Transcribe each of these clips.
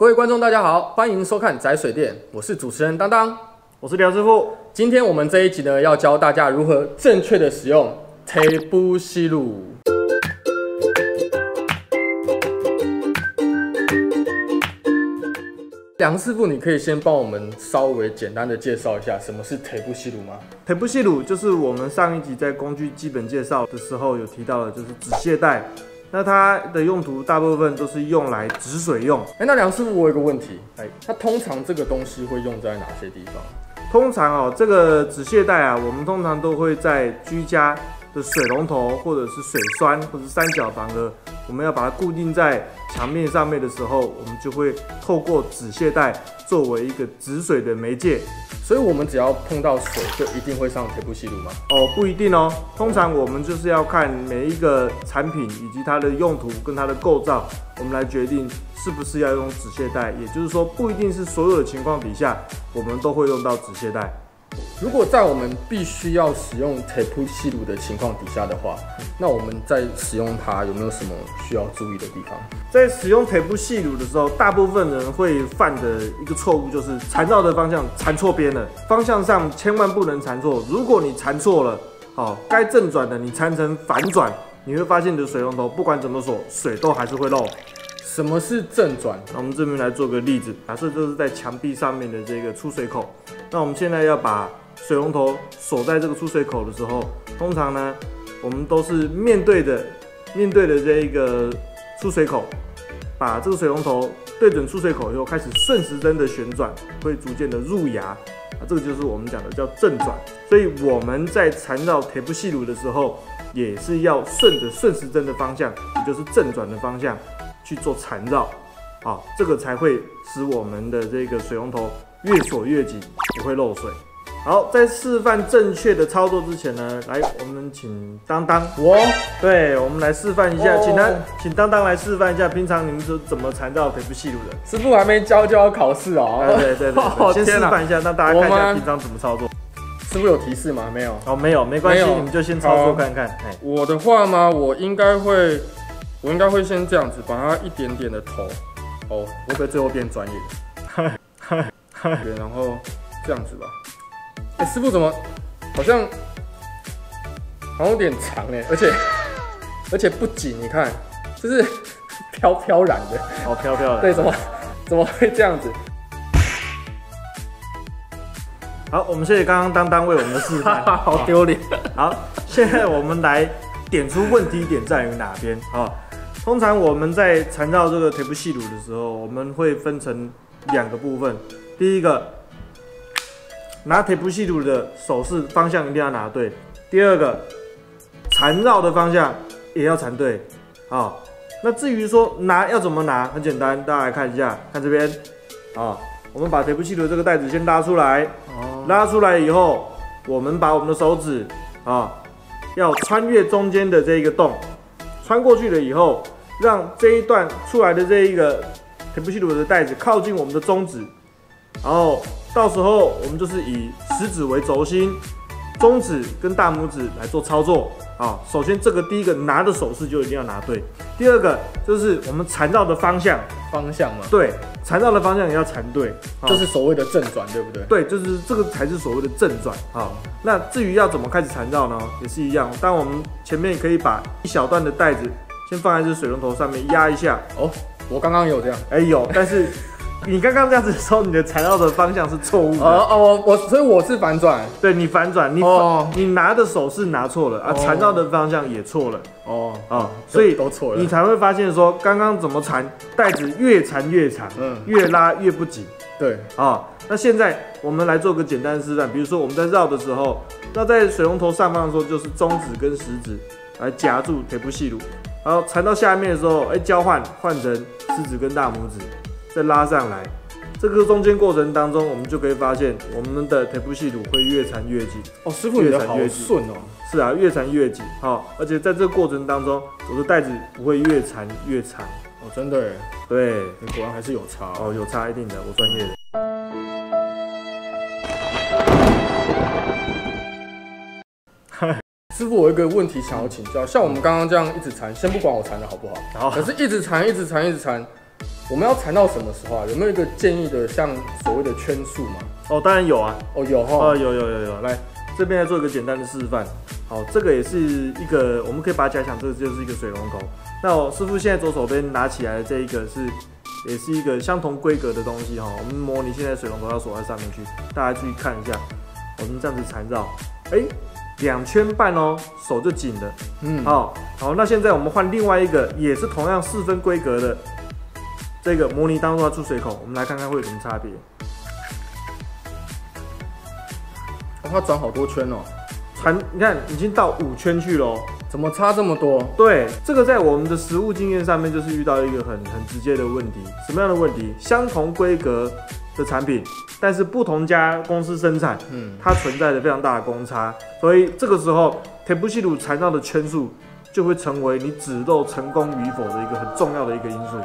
各位观众，大家好，欢迎收看宅水电，我是主持人当当，我是廖师傅。今天我们这一集呢，要教大家如何正确的使用铁不吸炉。梁师傅，你可以先帮我们稍微简单的介绍一下什么是铁不吸炉吗？铁不吸炉就是我们上一集在工具基本介绍的时候有提到的，就是止泻带。那它的用途大部分都是用来止水用。那梁师傅，我有一个问题，它通常这个东西会用在哪些地方？通常这个止泻带啊，我们通常都会在居家的水龙头或者是水栓或者是三角房的，我们要把它固定在墙面上面的时候，我们就会透过止泻带作为一个止水的媒介。所以我们只要碰到水，就一定会上铁不吸炉吗？不一定哦。通常我们就是要看每一个产品以及它的用途跟它的构造，我们来决定是不是要用止泻带。也就是说，不一定是所有的情况底下，我们都会用到止泻带。如果在我们必须要使用铁不吸炉的情况底下的话，那我们在使用它有没有什么需要注意的地方？在使用铁不吸炉的时候，大部分人会犯的一个错误就是缠绕的方向缠错边了，方向上千万不能缠错。如果你缠错了，该正转的你缠成反转，你会发现你的水龙头不管怎么锁，水都还是会漏。什么是正转？那我们这边来做个例子，假设这是在墙壁上面的这个出水口，那我们现在要把水龙头锁在这个出水口的时候，通常呢，我们都是面对的这一个出水口，把这个水龙头对准出水口以后，开始顺时针的旋转，会逐渐的入牙，这个就是我们讲的叫正转。所以我们在缠绕铁不吸炉的时候，也是要顺着顺时针的方向，也就是正转的方向去做缠绕，这个才会使我们的这个水龙头越锁越紧，不会漏水。好，在示范正确的操作之前呢，来，我们请当当，对，我们来示范一下，请当当来示范一下，平常你们是怎么缠绕铁不吸炉的？师傅还没教就要考试哦。对，先示范一下，让大家看一下平常怎么操作。师傅有提示吗？没有。没有，没关系，你们就先操作看看。我的话吗？我应该会先这样子，把它一点点的头，我会最后变专业的，然后这样子吧。师傅怎么好像有点长哎，而且不紧，你看，就是飘然的，飘的。对，怎么会这样子？好，我们谢谢刚刚当当为我们的示范，好丢脸。好，现在我们来点出问题点在于哪边啊？通常我们在缠绕这个铁不吸炉的时候，我们会分成两个部分。第一个，拿铁不吸炉的手势方向一定要拿对。第二个，缠绕的方向也要缠对。那至于说要怎么拿，很简单，大家来看一下，看这边我们把铁不吸炉这个带子先拉出来，拉出来以后，我们把我们的手指要穿越中间的这一个洞，穿过去了以后，让这一段出来的这一个铁不吸炉的带子靠近我们的中指，然后到时候我们就是以食指为轴心，中指跟大拇指来做操作。首先这个第一个拿的手势就一定要拿对，第二个就是我们缠绕的方向嘛，对，缠绕的方向也要缠对，就是所谓的正转，对不对？对，就是这个才是所谓的正转。那至于要怎么开始缠绕呢？也是一样，当我们前面可以把一小段的带子先放在这水龙头上面压一下。我刚刚有这样，有，但是你刚刚这样子的时候，你的缠绕的方向是错误的。所以我是反转。对，你反转，你拿的手势拿错了缠绕的方向也错了。所以都错了，你才会发现说，刚刚怎么缠，带子越缠越长，越拉越不紧。对，那现在我们来做个简单的示范，比如说我们在绕的时候，那在水龙头上方的时候，就是中指跟食指来夹住铁不吸炉，然后缠到下面的时候，换成食指跟大拇指。再拉上来，这个中间过程当中，我们就可以发现我们的铁不吸炉会越缠越紧。师傅你的好顺哦。是啊，越缠越紧。而且在这个过程当中，我的带子不会越缠越长。真的耶。对，你果然还是有差。有差一定的，我专业的。师傅，我有一个问题想要请教，像我们刚刚这样一直缠，先不管我缠的好不好，可是一直缠，我们要缠到什么时候啊？有没有一个建议的像所谓的圈数吗？哦，当然有啊。哦，有哈。有。来，这边来做一个简单的示范。好，这个也是一个，我们可以把它假想，这个就是一个水龙头。那我师傅现在左手边拿起来的这一个也是一个相同规格的东西哈。我们模拟现在水龙头要锁在上面去，大家注意看一下，我们这样子缠绕，2圈半哦，手就紧了。好，那现在我们换另外一个，也是同样4分规格的这个模拟当中的出水口，我们来看看会有什么差别。它转好多圈哦，你看已经到5圈去了。怎么差这么多？对，这个在我们的实物经验上面就是遇到一个很直接的问题。什么样的问题？相同规格的产品，但是不同家公司生产，它存在着非常大的公差，所以这个时候铁不系乳缠绕的圈数就会成为你指豆成功与否的一个很重要的一个因素。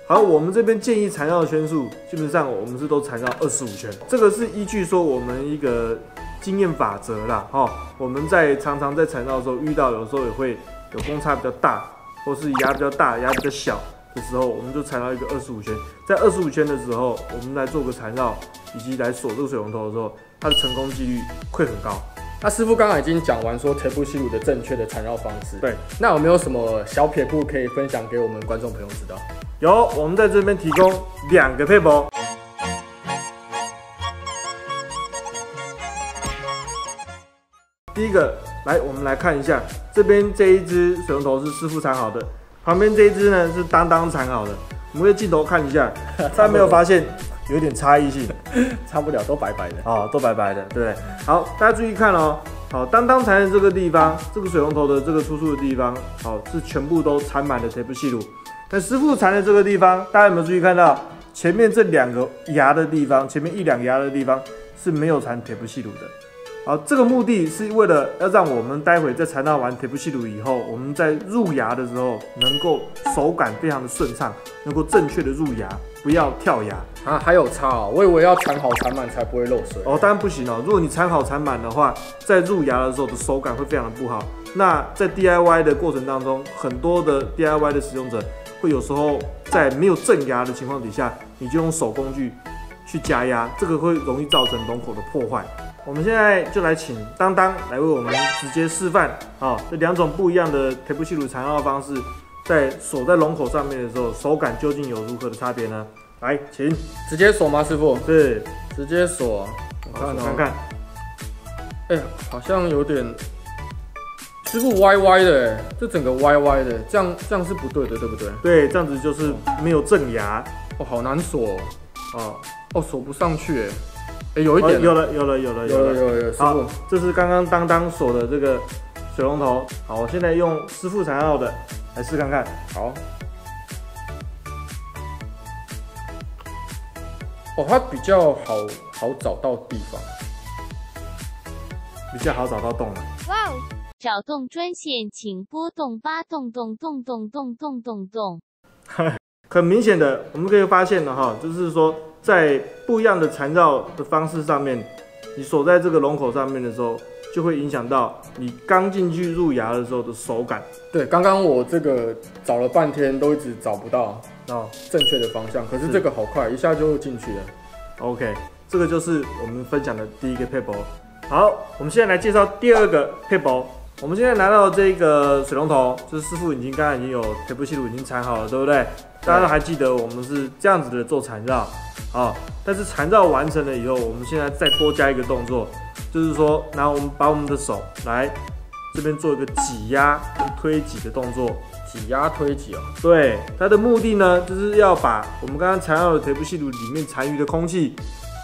好，我们这边建议缠绕的圈数，基本上我们是都缠绕25圈，这个是依据说我们一个经验法则啦，我们常常在缠绕的时候遇到，有时候也会有公差比较大，或是牙比较大、牙比较小的时候，我们就缠绕一个25圈。在25圈的时候，我们来做个缠绕，以及来锁这个水龙头的时候，它的成功几率会很高。那师傅刚刚已经讲完说铁不吸乳的正确的缠绕方式，对，那有没有什么小撇步可以分享给我们观众朋友知道？有，我们在这边提供2个撇步。第一个，我们来看一下，这边这一只水龙头是师傅缠好的，旁边这一只呢是当缠好的。我们用镜头看一下，大家没有发现有点差异性？差不了，都白白的。都白白的，对不对？好，大家注意看哦。好，当缠的这个地方，这个水龙头的这个出处的地方，是全部都缠满了铁不系乳。那师傅缠的这个地方，大家有没有注意看到？前面这2个牙的地方，前面1、2个牙的地方是没有缠铁不系乳的。好，这个目的是为了要让我们待会在缠绕完铁不系乳以后，我们在入牙的时候能够手感非常的顺畅，能够正确的入牙，不要跳牙啊。还有差哦，我以为要缠好缠满才不会漏水。当然不行哦。如果你缠好缠满的话，在入牙的时候的手感会非常的不好。那在 DIY 的过程当中，很多的 DIY 的使用者会有时候在没有正牙的情况底下，你就用手工具去加压，这个会容易造成龙口的破坏。我们现在就来请当来为我们直接示范这2种不一样的铁不系乳缠绕方式，在锁在龙口上面的时候，手感究竟有如何的差别呢？来，请直接锁吗，师傅？是，直接锁。我看看，好像有点，师傅歪歪的，这整个歪歪的，这样是不对的，对不对？对，这样子就是没有正牙。好难锁锁不上去有一点，有了。好，这是刚刚当锁的这个水龙头。好，我现在用师傅缠绕的来试看看。好，它比较好找到地方，比较好找到洞了。哇哦！找洞专线请拨动8洞洞洞洞洞洞洞洞。很明显的，我们可以发现了就是说，在不一样的缠绕的方式上面，你锁在这个龙口上面的时候，就会影响到你刚进去入牙的时候的手感。对，刚刚我这个找了半天都一直找不到正确的方向，可是这个好快，一下就进去了。OK， 这个就是我们分享的第一个撇步。好，我们现在来介绍第2个撇步。我们现在拿到这个水龙头，就是师傅刚刚已经有铁不系乳已经缠好了，对不对？大家都还记得我们是这样子的做缠绕但是缠绕完成了以后，我们现在再多加一个动作，就是说，然后我们把我们的手来这边做一个挤压跟推挤的动作。挤压推挤对，它的目的呢，就是要把我们刚刚缠绕的铁不系乳里面残余的空气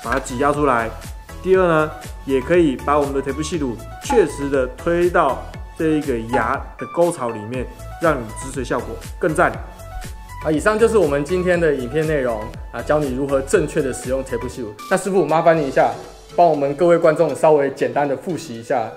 把它挤压出来。第2呢，也可以把我们的铁不系乳确实的推到这一个牙的沟槽里面，让你止水效果更赞。以上就是我们今天的影片内容教你如何正确的使用铁不系乳。那师傅麻烦你一下，帮我们各位观众稍微简单的复习一下。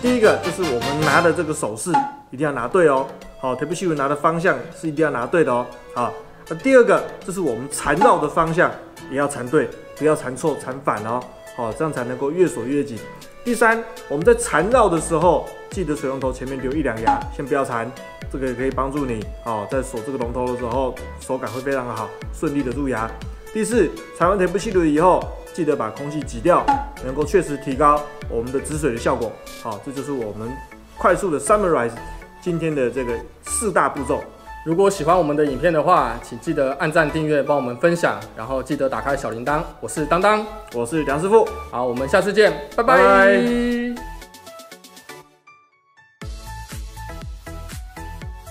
第一个就是我们拿的这个手势一定要拿对哦。好，铁不系乳拿的方向是一定要拿对的哦。好，那第2个就是我们缠绕的方向也要缠对，不要缠错、缠反哦。好，这样才能够越锁越紧。第三，我们在缠绕的时候，记得水龙头前面留1、2牙，先不要缠，这个也可以帮助你在锁这个龙头的时候手感会非常的好，顺利的入牙。第四，缠完腿部吸乳以后，记得把空气挤掉，能够确实提高我们的止水的效果。这就是我们快速的 summarize 今天的这个4大步骤。如果喜欢我们的影片的话，请记得按赞、订阅、帮我们分享，然后记得打开小铃铛。我是当当，我是梁师傅，好，我们下次见，拜拜。拜拜。